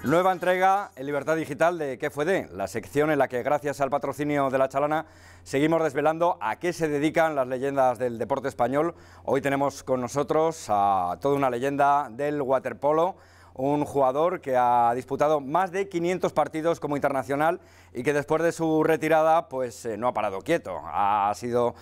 Nueva entrega en Libertad Digital de ¿Qué fue de?, la sección en la que, gracias al patrocinio de La Chalana, seguimos desvelando a qué se dedican las leyendas del deporte español. Hoy tenemos con nosotros a toda una leyenda del waterpolo, un jugador que ha disputado más de 500 partidos como internacional y que después de su retirada pues no ha parado quieto. Ha sido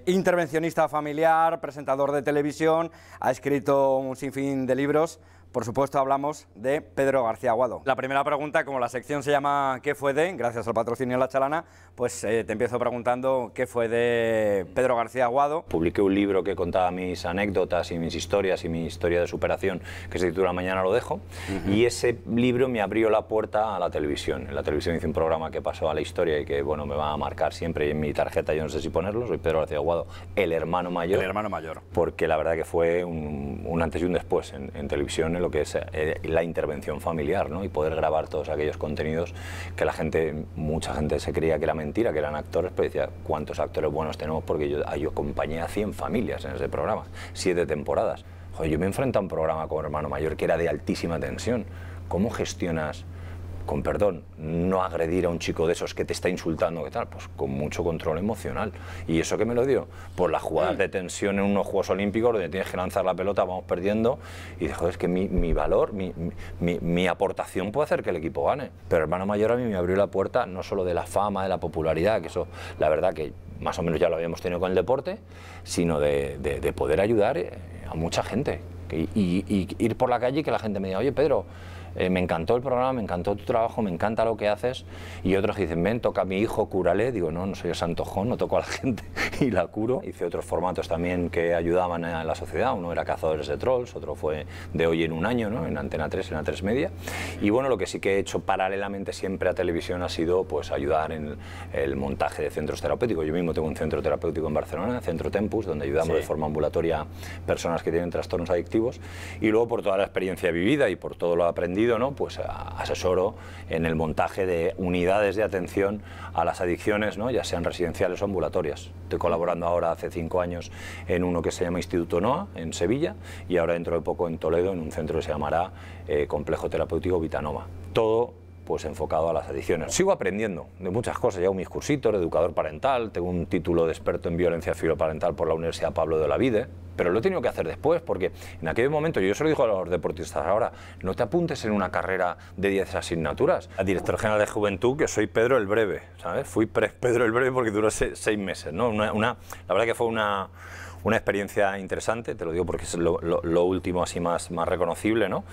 intervencionista familiar, presentador de televisión, ha escrito un sinfín de libros. Por supuesto, hablamos de Pedro García Aguado. La primera pregunta, como la sección se llama ¿Qué fue de?, gracias al patrocinio de La Chalana, pues te empiezo preguntando ¿qué fue de Pedro García Aguado? Publiqué un libro que contaba mis anécdotas y mis historias y mi historia de superación, que se titula Mañana lo dejo, y ese libro me abrió la puerta a la televisión. En la televisión hice un programa que pasó a la historia y que, bueno, me va a marcar siempre, y en mi tarjeta yo no sé si ponerlo, soy Pedro García Aguado, el hermano mayor. El hermano mayor. Porque la verdad que fue un antes y un después en televisión, en lo que es la intervención familiar, ¿no? Y poder grabar todos aquellos contenidos que la gente, mucha gente se creía que era mentira, que eran actores, pero decía, ¿cuántos actores buenos tenemos? Porque yo acompañé a 100 familias en ese programa, 7 temporadas. Joder, yo me enfrenté a un programa como hermano mayor que era de altísima tensión. ¿Cómo gestionas, con perdón, no agredir a un chico de esos que te está insultando? ¿Qué tal? Pues con mucho control emocional. ¿Y eso qué me lo dio? Pues las jugadas de tensión en unos Juegos Olímpicos donde tienes que lanzar la pelota, vamos perdiendo, y dices, joder, es que mi valor, mi aportación puede hacer que el equipo gane. Pero hermano mayor a mí me abrió la puerta no solo de la fama, de la popularidad, que eso, la verdad que más o menos ya lo habíamos tenido con el deporte, sino de poder ayudar a mucha gente. Y ir por la calle y que la gente me diga, oye Pedro, me encantó el programa, me encantó tu trabajo, me encanta lo que haces. Y otros que dicen, ven, toca a mi hijo, cúrale. Digo, no, no soy el santojón, no toco a la gente y la curo. Hice otros formatos también que ayudaban a la sociedad. Uno era Cazadores de Trolls, otro fue de Hoy en un Año, ¿no? En Antena 3, en A3 Media. Y bueno, lo que sí que he hecho paralelamente siempre a televisión ha sido pues ayudar en el montaje de centros terapéuticos. Yo mismo tengo un centro terapéutico en Barcelona, el Centro Tempus, donde ayudamos de forma ambulatoria a personas que tienen trastornos adictivos. Y luego, por toda la experiencia vivida y por todo lo aprendido, ¿no? Pues asesoro en el montaje de unidades de atención a las adicciones, ¿no? Ya sean residenciales o ambulatorias. Estoy colaborando ahora hace 5 años en uno que se llama Instituto NOA en Sevilla y ahora dentro de poco en Toledo en un centro que se llamará Complejo Terapéutico Vitanoma. Todo pues enfocado a las adicciones. Sigo aprendiendo de muchas cosas, llevo mis cursitos de educador parental, tengo un título de experto en violencia filoparental por la Universidad Pablo de Olavide, pero lo he tenido que hacer después porque en aquel momento, yo se lo digo a los deportistas ahora, no te apuntes en una carrera de 10 asignaturas. A director general de Juventud, que soy Pedro el Breve, ¿sabes? Fui Pedro el Breve porque duró 6 meses, ¿no? La verdad que fue una experiencia interesante, te lo digo porque es lo último así más reconocible, ¿no?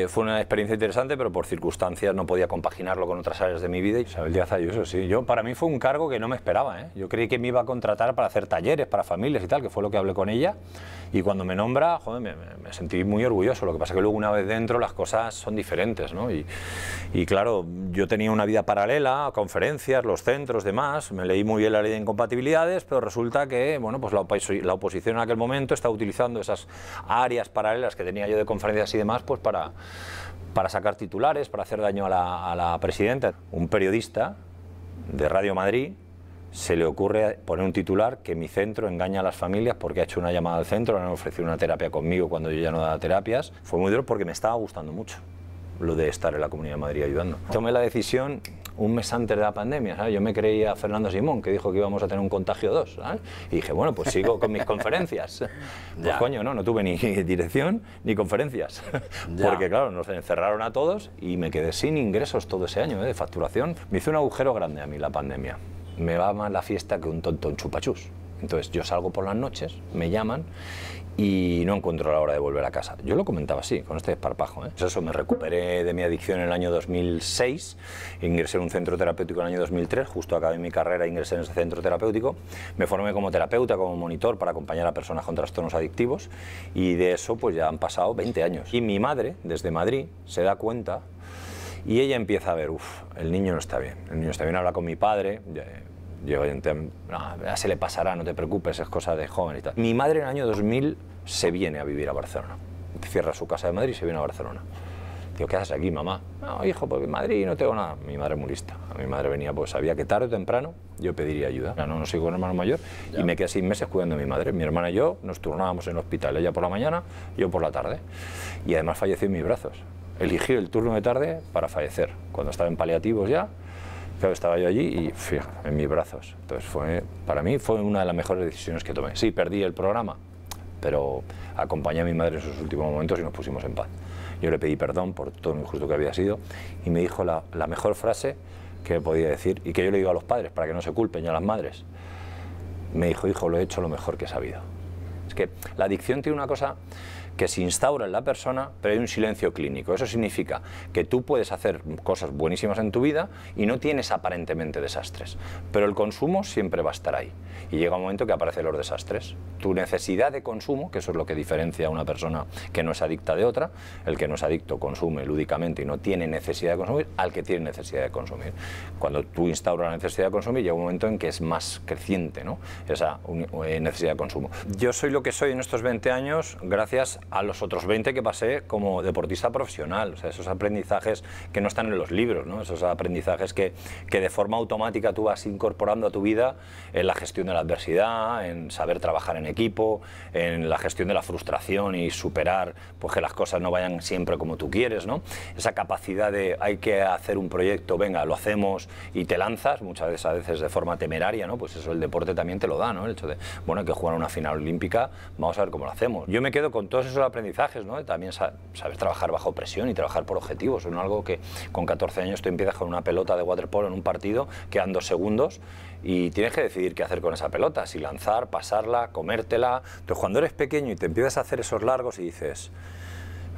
Fue una experiencia interesante, pero por circunstancias no podía compaginarlo con otras áreas de mi vida. Isabel Díaz Ayuso, sí. Para mí fue un cargo que no me esperaba, ¿eh? Yo creí que me iba a contratar para hacer talleres para familias y tal, que fue lo que hablé con ella. Y cuando me nombra, joder, me sentí muy orgulloso. Lo que pasa es que luego una vez dentro las cosas son diferentes, ¿no? Y claro, yo tenía una vida paralela, conferencias, los centros, demás. Me leí muy bien la ley de incompatibilidades, pero resulta que, bueno, pues la oposición en aquel momento estaba utilizando esas áreas paralelas que tenía yo de conferencias y demás, pues para sacar titulares, para hacer daño a la presidenta. Un periodista de Radio Madrid se le ocurre poner un titular que mi centro engaña a las familias porque ha hecho una llamada al centro, le han ofrecido una terapia conmigo cuando yo ya no daba terapias. Fue muy duro porque me estaba gustando mucho lo de estar en la Comunidad de Madrid ayudando. Tomé la decisión un mes antes de la pandemia, ¿sabes? Yo me creía Fernando Simón, que dijo que íbamos a tener un contagio 2, ¿sabes? Y dije, bueno, pues sigo con mis conferencias. Pues coño, no tuve ni dirección ni conferencias. Porque claro, nos encerraron a todos y me quedé sin ingresos todo ese año, de facturación. Me hizo un agujero grande a mí la pandemia. Me va más la fiesta que un tonto en chupachús. Entonces yo salgo por las noches, me llaman y no encuentro la hora de volver a casa. Yo lo comentaba así, con este desparpajo, ¿eh? Eso, me recuperé de mi adicción en el año 2006, ingresé en un centro terapéutico en el año 2003, justo acabé mi carrera, ingresé en ese centro terapéutico, me formé como terapeuta, como monitor para acompañar a personas con trastornos adictivos y de eso pues ya han pasado 20 años. Y mi madre, desde Madrid, se da cuenta y ella empieza a ver, el niño no está bien, habla con mi padre. Yo, ya se le pasará, no te preocupes, es cosa de joven y tal. Mi madre en el año 2000 se viene a vivir a Barcelona. Cierra su casa de Madrid y se viene a Barcelona. Digo, ¿qué haces aquí, mamá? No, hijo, porque en Madrid no tengo nada. Mi madre muy lista. A mi madre venía, pues sabía que tarde o temprano yo pediría ayuda. No soy con hermano mayor y me quedé 6 meses cuidando a mi madre. Mi hermana y yo nos turnábamos en el hospital, ella por la mañana, yo por la tarde. Y además falleció en mis brazos. eligió el turno de tarde para fallecer. Cuando estaba en paliativos ya, claro, estaba yo allí y en mis brazos. Entonces para mí fue una de las mejores decisiones que tomé. Sí, perdí el programa, pero acompañé a mi madre en sus últimos momentos y nos pusimos en paz. Yo le pedí perdón por todo lo injusto que había sido y me dijo la mejor frase que me podía decir y que yo le digo a los padres para que no se culpen y a las madres. Me dijo: hijo, lo he hecho lo mejor que he sabido. Es que la adicción tiene una cosa que se instaura en la persona, pero hay un silencio clínico. Eso significa que tú puedes hacer cosas buenísimas en tu vida y no tienes aparentemente desastres, pero el consumo siempre va a estar ahí. Y llega un momento que aparecen los desastres. Tu necesidad de consumo, que eso es lo que diferencia a una persona que no es adicta de otra, el que no es adicto consume lúdicamente y no tiene necesidad de consumir, al que tiene necesidad de consumir. Cuando tú instauras la necesidad de consumir, llega un momento en que es más creciente, ¿no?, esa necesidad de consumo. Yo soy lo que soy en estos 20 años gracias a los otros 20 que pasé como deportista profesional. O sea, esos aprendizajes que no están en los libros, ¿no?, esos aprendizajes que de forma automática tú vas incorporando a tu vida en la gestión de la adversidad, en saber trabajar en equipo, en la gestión de la frustración y superar pues que las cosas no vayan siempre como tú quieres, ¿no? Esa capacidad de hay que hacer un proyecto, venga, lo hacemos y te lanzas, muchas veces de forma temeraria, ¿no? Pues eso el deporte también te lo da, ¿no? El hecho de, bueno, hay que jugar una final olímpica, vamos a ver cómo lo hacemos. Yo me quedo con todos esos aprendizajes, ¿no? También saber trabajar bajo presión y trabajar por objetivos, ¿no? Algo que con 14 años tú empiezas con una pelota de waterpolo en un partido, quedan 2 segundos y tienes que decidir qué hacer con esa pelota, si lanzar, pasarla, comértela. Entonces cuando eres pequeño y te empiezas a hacer esos largos y dices,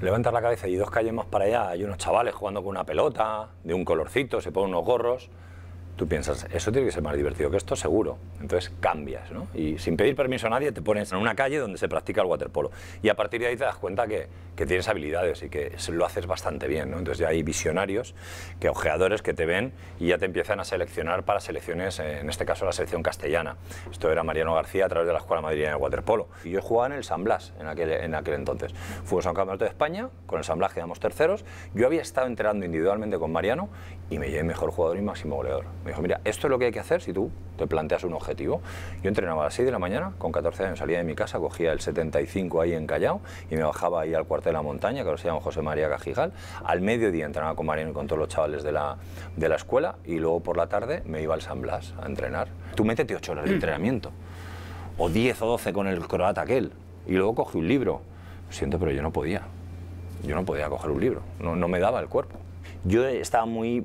levantas la cabeza y 2 calles más para allá hay unos chavales jugando con una pelota de un colorcito, se ponen unos gorros, tú piensas, eso tiene que ser más divertido que esto, seguro. Entonces cambias, ¿no? Y sin pedir permiso a nadie te pones en una calle donde se practica el waterpolo. Y a partir de ahí te das cuenta que tienes habilidades y que lo haces bastante bien, ¿no? Entonces ya hay visionarios, ojeadores que te ven y ya te empiezan a seleccionar para selecciones, en este caso la selección castellana. Esto era Mariano García a través de la Escuela Madrileña de Waterpolo. Y yo jugaba en el San Blas en aquel entonces. Fuimos a un campeonato de España, con el San Blas quedamos terceros. Yo había estado entrenando individualmente con Mariano y me llevé mejor jugador y máximo goleador. Me dijo, mira, esto es lo que hay que hacer si tú te planteas un objetivo. Yo entrenaba a las 6 de la mañana, con 14 años salía de mi casa, cogía el 75 ahí en Callao y me bajaba ahí al cuartel de la montaña, que ahora se llama José María Cajigal. Al mediodía entrenaba con Mariano y con todos los chavales de la escuela y luego por la tarde me iba al San Blas a entrenar. Tú métete 8 horas de entrenamiento, o 10 o 12 con el croata aquel, y luego cogí un libro. Lo siento, pero yo no podía coger un libro, no me daba el cuerpo. Yo estaba muy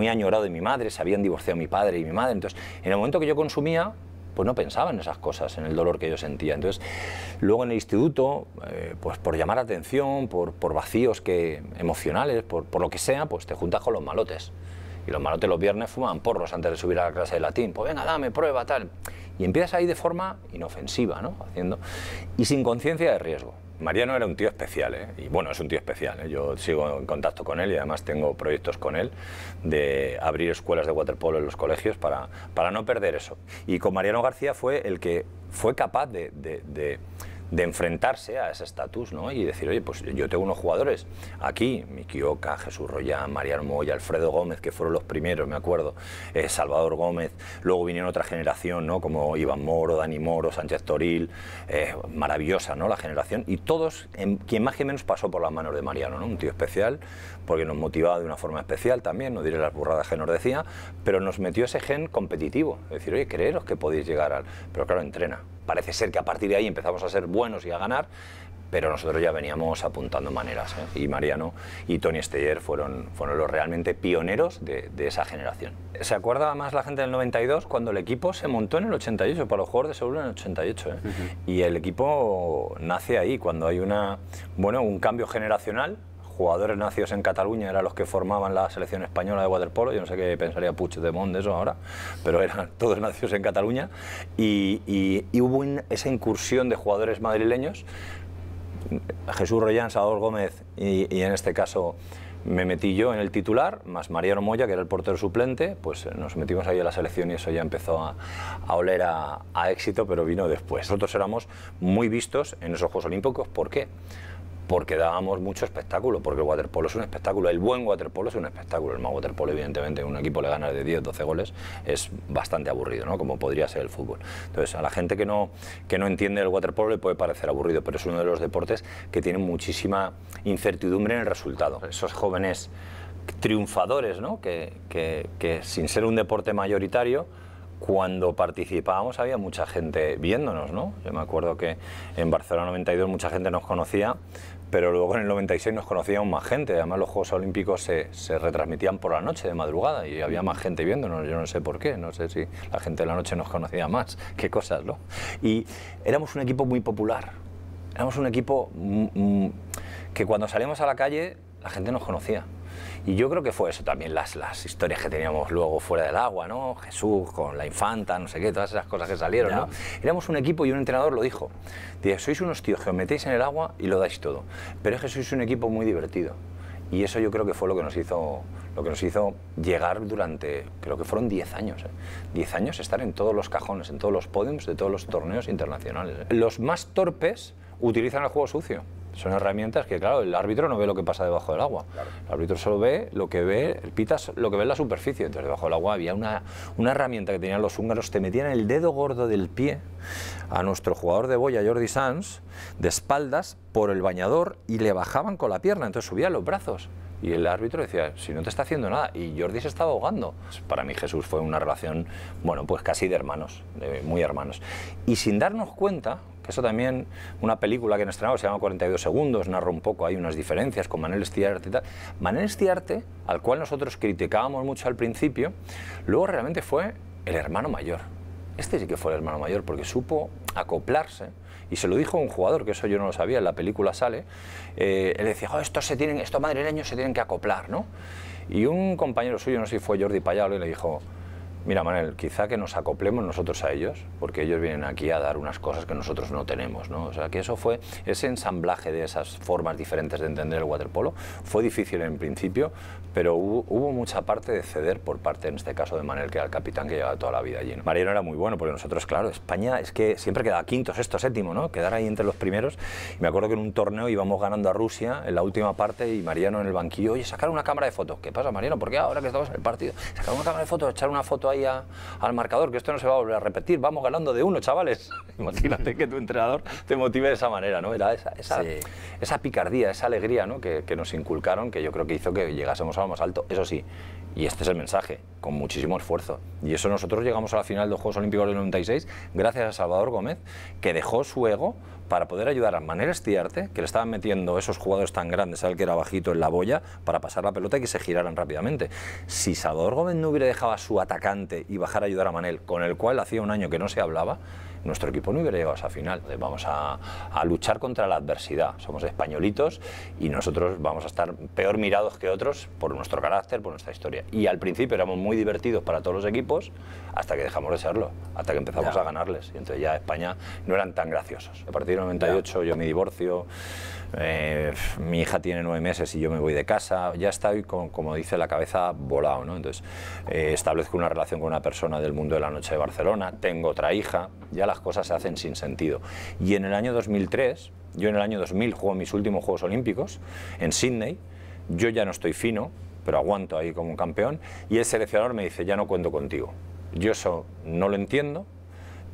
añorado de mi madre, se habían divorciado mi padre y mi madre, entonces en el momento que yo consumía, pues no pensaba en esas cosas, en el dolor que yo sentía. Entonces, luego en el instituto, pues por llamar la atención, por vacíos emocionales, por lo que sea, pues te juntas con los malotes. Y los malotes los viernes fumaban porros antes de subir a la clase de latín. Pues venga, dame, prueba, tal. Y empiezas ahí de forma inofensiva, ¿no? Y sin conciencia de riesgo. Mariano era un tío especial, ¿eh? Y bueno, es un tío especial, ¿eh? Yo sigo en contacto con él y además tengo proyectos con él de abrir escuelas de waterpolo en los colegios para no perder eso. Y con Mariano García fue el que fue capaz de enfrentarse a ese estatus, ¿no? Y decir, oye, pues yo tengo unos jugadores aquí, Miki Oca, Jesús Royán, Mariano Moya, Alfredo Gómez, que fueron los primeros, me acuerdo, Salvador Gómez, luego vinieron otra generación, ¿no? Como Iván Moro, Dani Moro, Sánchez Toril, maravillosa, ¿no? La generación, y todos, quien más que menos pasó por las manos de Mariano, ¿no? Un tío especial, porque nos motivaba de una forma especial también, no diré las burradas que nos decía, pero nos metió ese gen competitivo, es decir, oye, creeros que podéis llegar al... Pero claro, entrena. Parece ser que a partir de ahí empezamos a ser buenos y a ganar, pero nosotros ya veníamos apuntando maneras, ¿eh? Y Mariano y Toni Steyer fueron los realmente pioneros de esa generación. ¿Se acuerda más la gente del 92 cuando el equipo se montó en el 88, para los jugadores de Seúl en el 88? ¿Eh? Y el equipo nace ahí, cuando hay un cambio generacional. Jugadores nacidos en Cataluña eran los que formaban la selección española de waterpolo. Yo no sé qué pensaría Puigdemont de eso ahora, pero eran todos nacidos en Cataluña. Y hubo esa incursión de jugadores madrileños, Jesús Royán, Salvador Gómez y en este caso me metí yo en el titular, más Mariano Moya, que era el portero suplente, pues nos metimos ahí a la selección y eso ya empezó a oler a éxito, pero vino después. Nosotros éramos muy vistos en esos Juegos Olímpicos. ¿Por qué? porque dábamos mucho espectáculo, porque el waterpolo es un espectáculo, el buen waterpolo es un espectáculo. El mal waterpolo, evidentemente, un equipo le gana de 10, 12 goles, es bastante aburrido, ¿no? Como podría ser el fútbol. Entonces, a la gente que no entiende el waterpolo le puede parecer aburrido, pero es uno de los deportes que tiene muchísima incertidumbre en el resultado. Esos jóvenes triunfadores, ¿no? que sin ser un deporte mayoritario, cuando participábamos había mucha gente viéndonos, ¿no? Yo me acuerdo que en Barcelona 92 mucha gente nos conocía, pero luego en el 96 nos conocía aún más gente. Además los Juegos Olímpicos se retransmitían por la noche, de madrugada, y había más gente viéndonos. Yo no sé por qué, no sé si la gente de la noche nos conocía más, qué cosas, ¿no? Y éramos un equipo muy popular, éramos un equipo que cuando salíamos a la calle la gente nos conocía. Y yo creo que fue eso también, las historias que teníamos luego fuera del agua, ¿no? Jesús con la infanta, no sé qué, todas esas cosas que salieron, ¿no? Éramos un equipo y un entrenador lo dijo. Dice, sois unos tíos que os metéis en el agua y lo dais todo, pero es que sois un equipo muy divertido. Y eso yo creo que fue lo que nos hizo llegar durante, creo que fueron 10 años. 10 años estar en todos los cajones, en todos los podiums de todos los torneos internacionales. Los más torpes utilizan el juego sucio. Son herramientas que, claro, el árbitro no ve lo que pasa debajo del agua. Claro. El árbitro solo ve lo que ve, el pitas lo que ve en la superficie. Entonces, debajo del agua había una herramienta que tenían los húngaros, te metían el dedo gordo del pie a nuestro jugador de boya, Jordi Sans, de espaldas por el bañador y le bajaban con la pierna, entonces subían los brazos. Y el árbitro decía, si no te está haciendo nada, y Jordi se estaba ahogando. Para mí Jesús fue una relación, bueno, pues casi de hermanos, muy hermanos. Y sin darnos cuenta, que eso también, una película que han estrenado, se llama 42 segundos, narra un poco, hay unas diferencias con Manel Estiarte y tal. Manel Estiarte, al cual nosotros criticábamos mucho al principio, luego realmente fue el hermano mayor. Este sí que fue el hermano mayor, porque supo acoplarse. Y se lo dijo un jugador, que eso yo no lo sabía, en la película sale, él decía, oh, estos madrileños se tienen que acoplar, ¿no? Y un compañero suyo, no sé si fue Jordi Payalo, y le dijo, mira Manel, quizá que nos acoplemos nosotros a ellos, porque ellos vienen aquí a dar unas cosas que nosotros no tenemos, ¿no? O sea, que eso fue, ese ensamblaje de esas formas diferentes de entender el waterpolo, fue difícil en principio, pero hubo mucha parte de ceder por parte, en este caso, de Manel, que era el capitán que llevaba toda la vida allí, ¿no? Mariano era muy bueno, porque nosotros, claro, España es que siempre quedaba quinto, sexto, séptimo, ¿no? Quedar ahí entre los primeros. Y me acuerdo que en un torneo íbamos ganando a Rusia en la última parte y Mariano en el banquillo, oye, sacar una cámara de fotos. ¿Qué pasa, Mariano? ¿Por qué ahora que estamos en el partido? Sacar una cámara de fotos, echar una foto ahí al marcador, que esto no se va a volver a repetir, vamos ganando de 1, chavales. Imagínate que tu entrenador te motive de esa manera, ¿no? Era esa picardía, esa alegría, ¿no? que nos inculcaron, que yo creo que hizo que llegásemos a lo más alto. Eso sí, y este es el mensaje, con muchísimo esfuerzo. Y eso nosotros llegamos a la final de los Juegos Olímpicos del 96 gracias a Salvador Gómez, que dejó su ego para poder ayudar a Manel Estiarte, que le estaban metiendo esos jugadores tan grandes, al que era bajito, en la boya, para pasar la pelota y que se giraran rápidamente. Si Salvador Gómez no hubiera dejado a su atacante y bajar a ayudar a Manel, con el cual hacía un año que no se hablaba, nuestro equipo no hubiera llegado a esa final. Vamos a luchar contra la adversidad. Somos españolitos y nosotros vamos a estar peor mirados que otros por nuestro carácter, por nuestra historia. Y al principio éramos muy divertidos para todos los equipos hasta que dejamos de serlo, hasta que empezamos a ganarles. Y entonces ya España no eran tan graciosos. A partir del 98 yo me divorcio, mi hija tiene 9 meses y yo me voy de casa. Ya estoy, como dice, la cabeza volado, ¿no? Entonces establezco una relación con una persona del mundo de la noche de Barcelona, tengo otra hija, ya las cosas se hacen sin sentido. Y en el año 2003, yo en el año 2000 juego mis últimos Juegos Olímpicos en Sydney, yo ya no estoy fino, pero aguanto ahí como un campeón, y el seleccionador me dice, ya no cuento contigo. Yo eso no lo entiendo,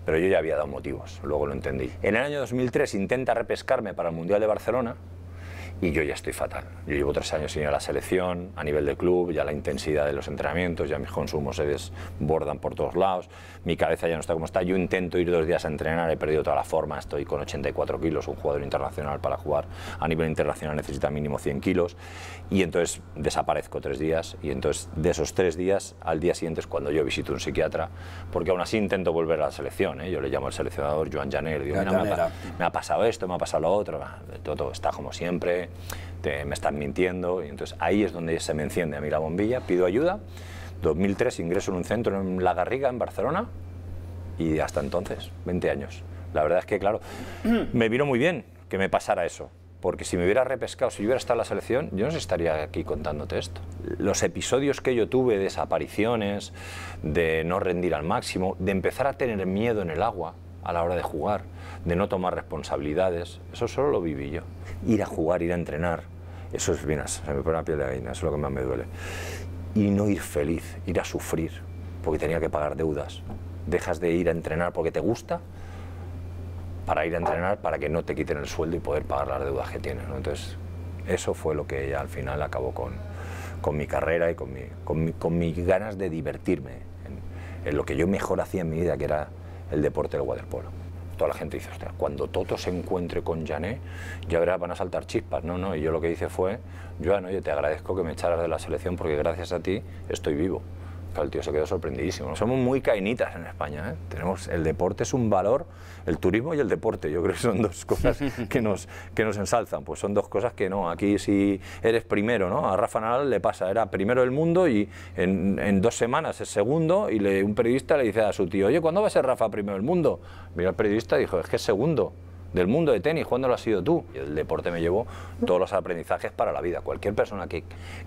pero yo ya había dado motivos, luego lo entendí. En el año 2003 intenta repescarme para el Mundial de Barcelona, y yo ya estoy fatal. Yo llevo 3 años sin ir a la selección, a nivel de club, ya la intensidad de los entrenamientos, ya mis consumos se desbordan por todos lados, mi cabeza ya no está como está, yo intento ir 2 días a entrenar, he perdido toda la forma, estoy con 84 kilos, un jugador internacional para jugar a nivel internacional necesita mínimo 100 kilos, y entonces desaparezco 3 días, y entonces de esos 3 días, al día siguiente es cuando yo visito un psiquiatra, porque aún así intento volver a la selección, ¿eh? Yo le llamo al seleccionador, Joan Janer, digo, mira, me ha pasado esto, me ha pasado lo otro, todo está como siempre, me están mintiendo, y entonces ahí es donde se me enciende a mí la bombilla, pido ayuda. 2003 ingreso en un centro en La Garriga, en Barcelona, y hasta entonces, 20 años. La verdad es que, claro, me vino muy bien que me pasara eso, porque si me hubiera repescado, si yo hubiera estado en la selección, yo no sé, estaría aquí contándote esto. Los episodios que yo tuve de desapariciones, de no rendir al máximo, de empezar a tener miedo en el agua, a la hora de jugar, de no tomar responsabilidades. Eso solo lo viví yo. Ir a jugar, ir a entrenar, eso es, mira, se me pone la piel de gallina, eso es lo que más me duele. Y no ir feliz, ir a sufrir, porque tenía que pagar deudas. Dejas de ir a entrenar porque te gusta, para ir a entrenar para que no te quiten el sueldo y poder pagar las deudas que tienes, ¿no? Entonces, eso fue lo que ya al final acabó con mi carrera y con mis ganas de divertirme en lo que yo mejor hacía en mi vida, que era el deporte del waterpolo. Toda la gente dice, hostia, cuando Toto se encuentre con Jané, ya verás, van a saltar chispas. No, no, y yo lo que hice fue, Joan, oye, te agradezco que me echaras de la selección porque gracias a ti estoy vivo. El tío se quedó sorprendidísimo. Somos muy cainitas en España, ¿eh? Tenemos, el deporte es un valor, el turismo y el deporte, yo creo que son dos cosas que nos ensalzan, pues son dos cosas que no, aquí si eres primero, ¿no? A Rafa Nadal le pasa, era primero del mundo y en 2 semanas es segundo y un periodista le dice a su tío, oye, ¿cuándo va a ser Rafa primero del mundo? Mira, el periodista dijo, es que es segundo del mundo de tenis, ¿cuándo lo has sido tú? Y el deporte me llevó todos los aprendizajes para la vida. Cualquier persona que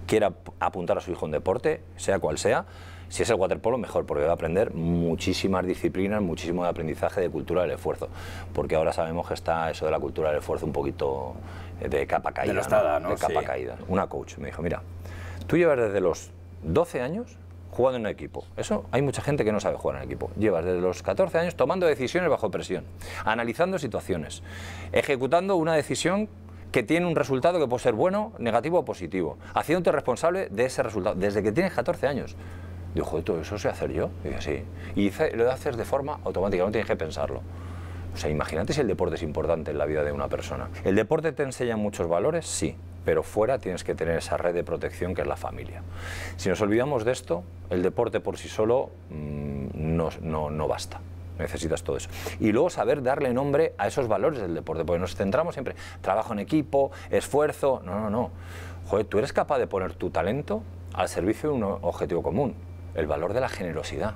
quiera apuntar a su hijo en deporte, sea cual sea, si es el waterpolo, mejor, porque va a aprender muchísimas disciplinas, muchísimo de aprendizaje de cultura del esfuerzo, porque ahora sabemos que está eso de la cultura del esfuerzo un poquito de capa caída, ¿no? De capa caída. Una coach me dijo, mira, tú llevas desde los 12 años jugando en un equipo. Eso hay mucha gente que no sabe jugar en equipo. Llevas desde los 14 años tomando decisiones bajo presión, analizando situaciones, ejecutando una decisión que tiene un resultado que puede ser bueno, negativo o positivo, haciéndote responsable de ese resultado, desde que tienes 14 años. Digo, joder, ¿todo eso sé hacer yo? Y dice, sí. Y lo haces de forma automática, no tienes que pensarlo. O sea, imagínate si el deporte es importante en la vida de una persona. ¿El deporte te enseña muchos valores? Sí, pero fuera tienes que tener esa red de protección que es la familia. Si nos olvidamos de esto, el deporte por sí solo no basta. Necesitas todo eso. Y luego saber darle nombre a esos valores del deporte, porque nos centramos siempre, trabajo en equipo, esfuerzo. No. Joder, tú eres capaz de poner tu talento al servicio de un objetivo común. El valor de la generosidad.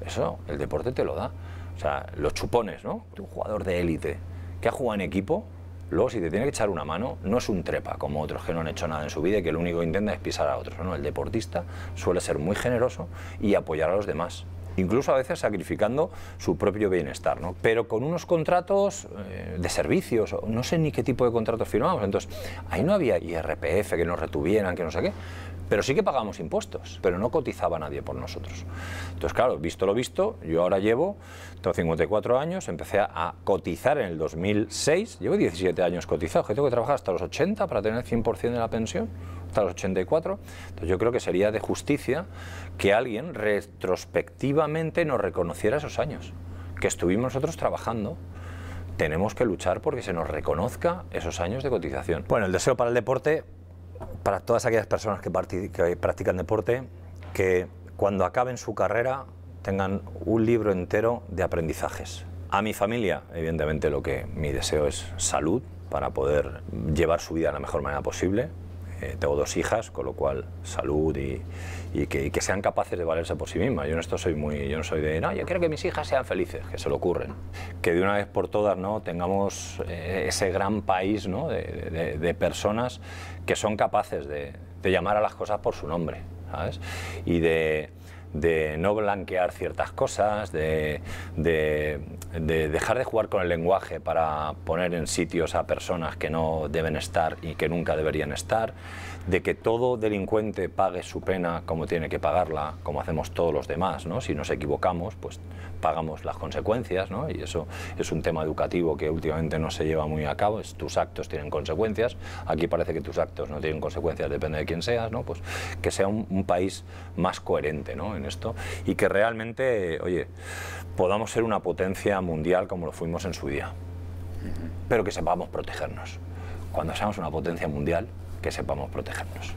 Eso, el deporte te lo da. O sea, los chupones, ¿no? Un jugador de élite que ha jugado en equipo, luego si te tiene que echar una mano, no es un trepa como otros que no han hecho nada en su vida y que lo único que intenta es pisar a otros. No, el deportista suele ser muy generoso y apoyar a los demás. Incluso a veces sacrificando su propio bienestar, ¿no? Pero con unos contratos de servicios, no sé ni qué tipo de contratos firmamos, entonces ahí no había IRPF que nos retuvieran, que no sé qué, pero sí que pagamos impuestos, pero no cotizaba nadie por nosotros. Entonces, claro, visto lo visto, yo ahora tengo 54 años, empecé a cotizar en el 2006, llevo 17 años cotizado, que tengo que trabajar hasta los 80 para tener el 100% de la pensión, hasta los 84, entonces yo creo que sería de justicia que alguien retrospectivamente nos reconociera esos años, que estuvimos nosotros trabajando. Tenemos que luchar porque se nos reconozca esos años de cotización. Bueno, el deseo para el deporte, para todas aquellas personas que practican deporte, que cuando acaben su carrera tengan un libro entero de aprendizajes. A mi familia, evidentemente, mi deseo es salud para poder llevar su vida de la mejor manera posible. Tengo 2 hijas, con lo cual salud y que sean capaces de valerse por sí mismas. Yo en esto yo no soy de, no, yo quiero que mis hijas sean felices, que se lo ocurren. Que de una vez por todas, ¿no?, tengamos ese gran país, ¿no?, de personas que son capaces de llamar a las cosas por su nombre, ¿sabes? Y de no blanquear ciertas cosas, de dejar de jugar con el lenguaje para poner en sitios a personas que no deben estar y que nunca deberían estar, de que todo delincuente pague su pena como tiene que pagarla, como hacemos todos los demás, ¿no? Si nos equivocamos, pues pagamos las consecuencias, ¿no? Y eso es un tema educativo que últimamente no se lleva muy a cabo, tus actos tienen consecuencias, aquí parece que tus actos no tienen consecuencias, depende de quién seas, ¿no? Pues que sea un país más coherente, ¿no?, en esto, y que realmente, oye, podamos ser una potencia mundial como lo fuimos en su día, pero que sepamos protegernos. Cuando seamos una potencia mundial, que sepamos protegernos.